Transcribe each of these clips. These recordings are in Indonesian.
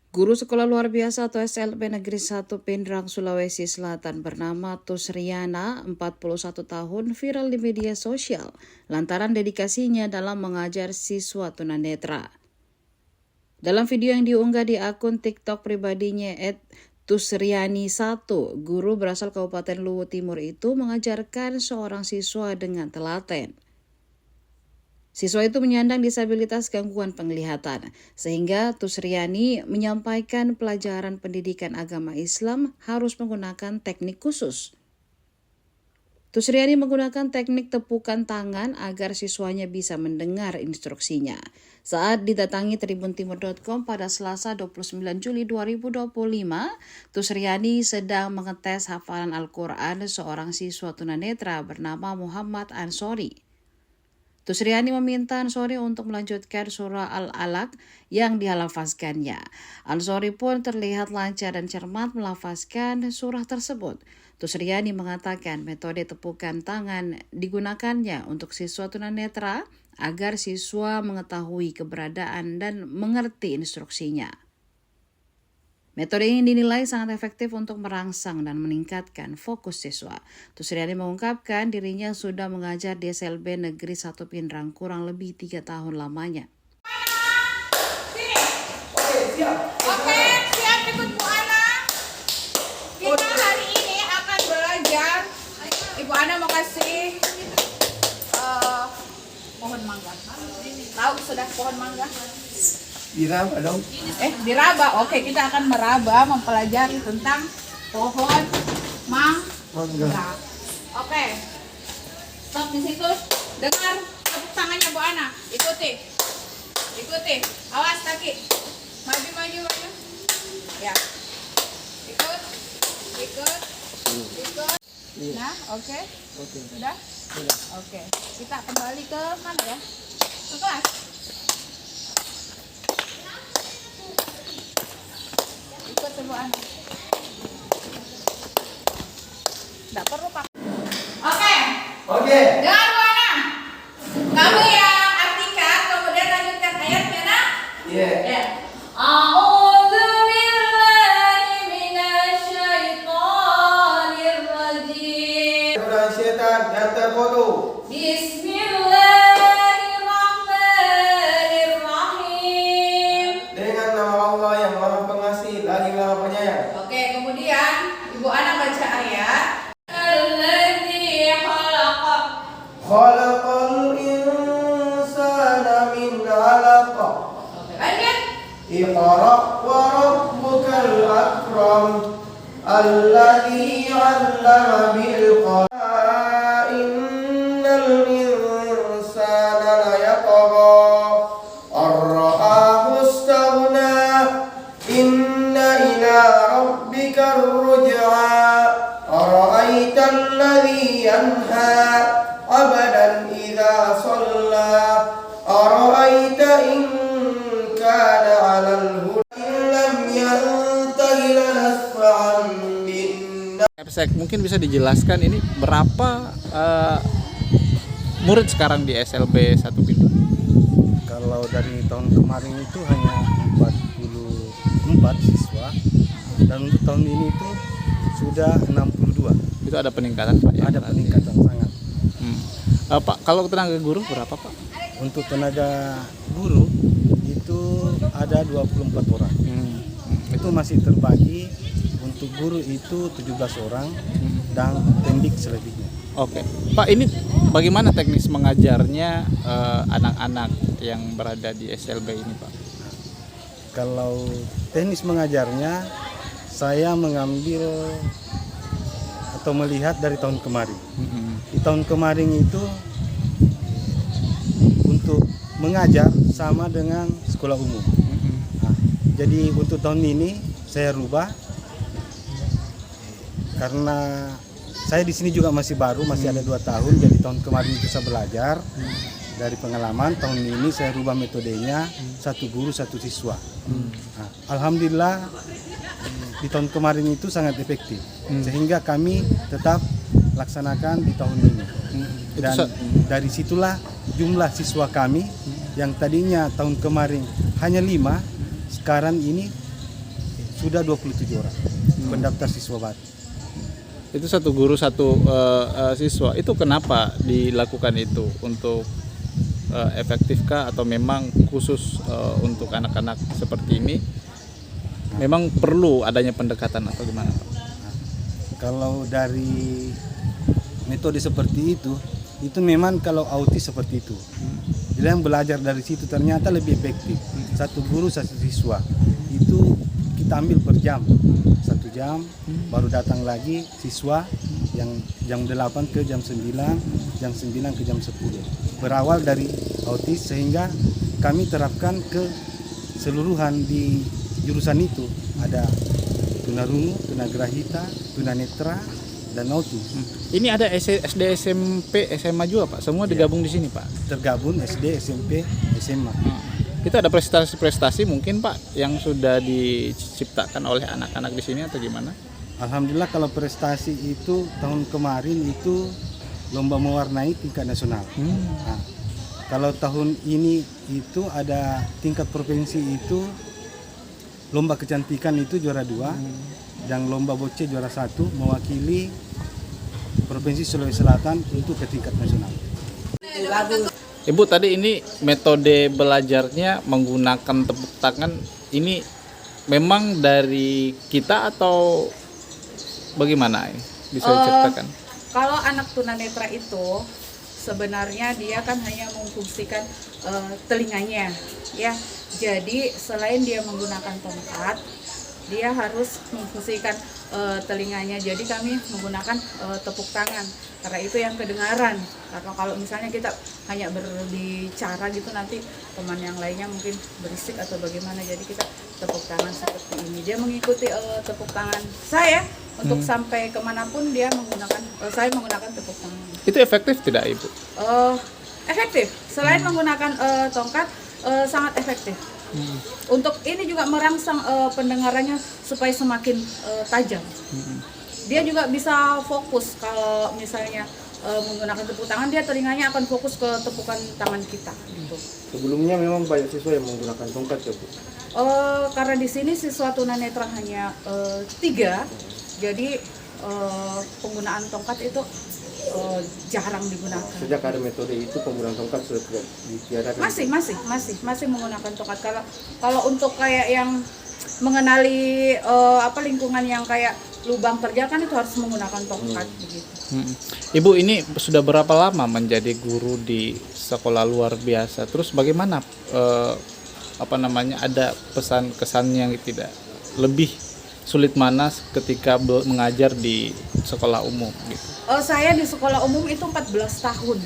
Guru sekolah luar biasa atau SLB Negeri 1 Pindrang, Sulawesi Selatan bernama Tusriana, 41 tahun, viral di media sosial lantaran dedikasinya dalam mengajar siswa tunanetra. Dalam video yang diunggah di akun TikTok pribadinya @tusriani1, guru berasal Kabupaten Luwu Timur itu mengajarkan seorang siswa dengan telaten. Siswa itu menyandang disabilitas gangguan penglihatan, sehingga Tusriani menyampaikan pelajaran pendidikan agama Islam harus menggunakan teknik khusus. Tusriani menggunakan teknik tepukan tangan agar siswanya bisa mendengar instruksinya. Saat didatangi tribuntimur.com pada Selasa 29 Juli 2025, Tusriani sedang mengetes hafalan Al-Quran seorang siswa tunanetra bernama Muhammad Ansori. Tusriani meminta Ansori untuk melanjutkan surah Al-Alaq yang dihalafazkannya. Ansori pun terlihat lancar dan cermat melafazkan surah tersebut. Tusriani mengatakan metode tepukan tangan digunakannya untuk siswa tunanetra agar siswa mengetahui keberadaan dan mengerti instruksinya. Metode ini dinilai sangat efektif untuk merangsang dan meningkatkan fokus siswa. Tusriani mengungkapkan dirinya sudah mengajar di SLB Negeri 1 Pindrang kurang lebih 3 tahun lamanya. Oke, siap ikut Bu Ana. Kita hari ini akan belajar. Ibu Ana mau kasih pohon mangga. Tahu sudah pohon mangga? Diraba dong. Diraba. Oke, kita akan meraba, mempelajari tentang pohon mangga. Oke. Stop di situ. Dengar tepuk tangannya Bu Ana. Ikuti. Awas kaki. Maju. Ya. Ikut. Nah, oke. Sudah? Oke. Kita kembali ke mana ya? Ke kelas. Ikut Bu Ana. Tidak perlu Pak. Oke. Dengar Bu Ana. Kamu yang artikan, kemudian lanjutkan ayatnya, nah? Iya. Ya. A'udzu billahi minasyaitonir rajim. Orang setan yang terbodoh. Bismillahirrahmanirrahim. Dengan nama Allah yang Maha Pengasih lagi Maha Penyayang. Oke, kemudian Ibu Ana baca ayat. Alladzi khalaqa. Khalaqal insana min 'alaq. Oke, lanjut. Iqra wa rabbukal akram. Alladzi 'allama bil qalam. Innal insana la yatgha. Ar-ra'ahu istaghna. Inna ila rabbikar ruj'a. Ara'aita alladhi yanha 'abdan idza shalla. Ara'aita in kana 'alal huda lam yantahi lanasfa'an bin. Mungkin bisa dijelaskan ini berapa murid sekarang di SLB 1 Pindrang? Kalau dari tahun kemarin itu hanya 44 siswa, dan untuk tahun ini itu sudah 62. Itu ada peningkatan Pak? Ada peningkatan sangat. Pak, kalau tenaga guru berapa Pak? Untuk tenaga guru itu ada 24 orang. Itu masih terbagi, untuk guru itu 17 orang dan pendik selebihnya. Oke, Pak, ini bagaimana teknis mengajarnya anak-anak yang berada di SLB ini Pak? Kalau teknis mengajarnya, saya mengambil atau melihat dari tahun kemarin. Di tahun kemarin itu untuk mengajar sama dengan sekolah umum. Nah, jadi untuk tahun ini saya rubah karena saya di sini juga masih baru, masih ada 2 tahun. Jadi tahun kemarin itu saya belajar dari pengalaman. Tahun ini saya rubah metodenya, 1 guru 1 siswa. Nah, alhamdulillah di tahun kemarin itu sangat efektif, sehingga kami tetap laksanakan di tahun ini. Dan dari situlah jumlah siswa kami yang tadinya tahun kemarin hanya 5, sekarang ini sudah 27 orang pendaftar siswa baru. Itu satu guru satu siswa. Itu kenapa dilakukan itu? Untuk efektifkah atau memang khusus untuk anak-anak seperti ini? Memang perlu adanya pendekatan atau gimana, Pak? Kalau dari metode seperti itu memang kalau autis seperti itu. Jadi yang belajar dari situ ternyata lebih efektif. Satu guru satu siswa itu kita ambil per jam, 1 jam, baru datang lagi siswa yang jam 8 ke jam 9, jam 9 ke jam 10. Berawal dari autis sehingga kami terapkan ke seluruhan di jurusan itu. Ada tunarungu, tunagrahita, tunanetra, dan autis. Ini ada SD, SMP, SMA juga, Pak. Semua digabung di sini, Pak. Tergabung SD, SMP, SMA. Itu ada prestasi-prestasi mungkin, Pak, yang sudah diciptakan oleh anak-anak di sini atau gimana? Alhamdulillah kalau prestasi itu tahun kemarin itu lomba mewarnai tingkat nasional. Nah, kalau tahun ini itu ada tingkat provinsi itu lomba kecantikan itu juara 2, dan lomba bocce juara 1 mewakili Provinsi Sulawesi Selatan untuk ke tingkat nasional. Ibu, tadi ini metode belajarnya menggunakan tepuk tangan, ini memang dari kita atau bagaimana? Bisa diceritakan? Kalau anak tunanetra itu sebenarnya dia kan hanya memfungsikan telinganya, ya. Jadi selain dia menggunakan tongkat, dia harus memfungsikan telinganya. Jadi kami menggunakan tepuk tangan karena itu yang kedengaran. Karena kalau misalnya kita hanya berbicara gitu, nanti teman yang lainnya mungkin berisik atau bagaimana. Jadi kita tepuk tangan seperti ini. Dia mengikuti tepuk tangan saya untuk sampai kemanapun dia menggunakan. Saya menggunakan tepuk tangan. Itu efektif tidak, Ibu? Efektif. Selain menggunakan tongkat, sangat efektif. Untuk ini juga merangsang pendengarannya supaya semakin tajam. Dia juga bisa fokus kalau misalnya menggunakan tepuk tangan, dia telinganya akan fokus ke tepukan tangan kita. Gitu. Sebelumnya memang banyak siswa yang menggunakan tongkat ya, Bu? Karena di sini siswa tunanetra hanya 3, jadi penggunaan tongkat itu jarang digunakan. Sejak ada metode itu penggunaan tongkat sudah tidak ditiadakan. Masih menggunakan tongkat. Kalau untuk kayak yang mengenali lingkungan yang kayak lubang kerja kan itu harus menggunakan tongkat begitu. Ibu, ini sudah berapa lama menjadi guru di sekolah luar biasa? Terus bagaimana ada pesan kesan yang tidak lebih sulit mana ketika mengajar di sekolah umum gitu? Saya di sekolah umum itu 14 tahun.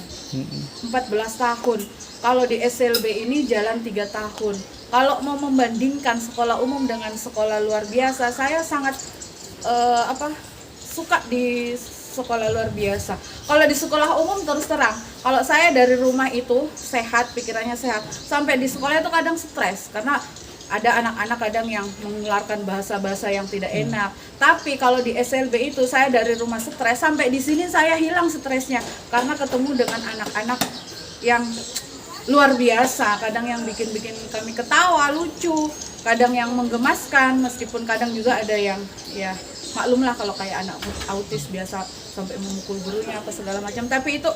14 tahun. Kalau di SLB ini jalan 3 tahun. Kalau mau membandingkan sekolah umum dengan sekolah luar biasa, saya sangat suka di sekolah luar biasa. Kalau di sekolah umum terus terang, kalau saya dari rumah itu sehat, pikirannya sehat, sampai di sekolah itu kadang stres karena ada anak-anak kadang yang mengeluarkan bahasa-bahasa yang tidak enak. Tapi kalau di SLB itu saya dari rumah stres, sampai di sini saya hilang stresnya karena ketemu dengan anak-anak yang luar biasa, kadang yang bikin kami ketawa, lucu, kadang yang menggemaskan, meskipun kadang juga ada yang ya maklumlah kalau kayak anak autis biasa sampai memukul gurunya apa segala macam, tapi itu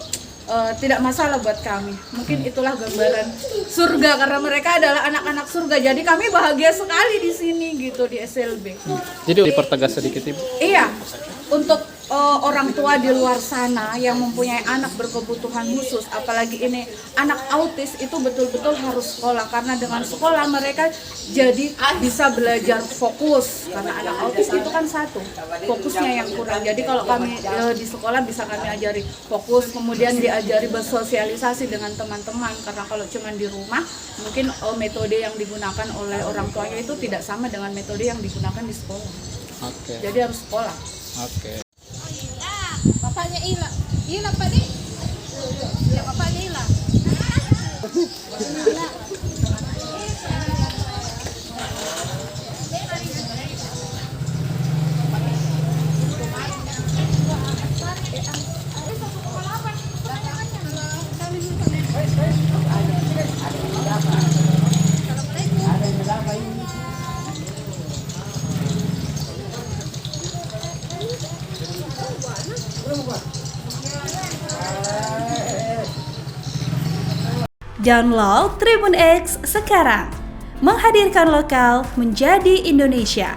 tidak masalah buat kami. Mungkin itulah gambaran surga karena mereka adalah anak-anak surga. Jadi kami bahagia sekali di sini gitu di SLB. Jadi dipertegas sedikit, Ibu. Iya. Untuk orang tua di luar sana yang mempunyai anak berkebutuhan khusus, apalagi ini anak autis, itu betul-betul harus sekolah karena dengan sekolah mereka jadi bisa belajar fokus karena anak autis itu kan satu fokusnya yang kurang. Jadi kalau kami di sekolah bisa kami ajari fokus, kemudian diajari bersosialisasi dengan teman-teman karena kalau cuma di rumah mungkin metode yang digunakan oleh orang tuanya itu tidak sama dengan metode yang digunakan di sekolah. Oke. Jadi harus sekolah. Oke. Bapaknya hilang. Hilang, Pak Di. Ya, bapaknya hilang. Download Tribun X sekarang, menghadirkan lokal menjadi Indonesia.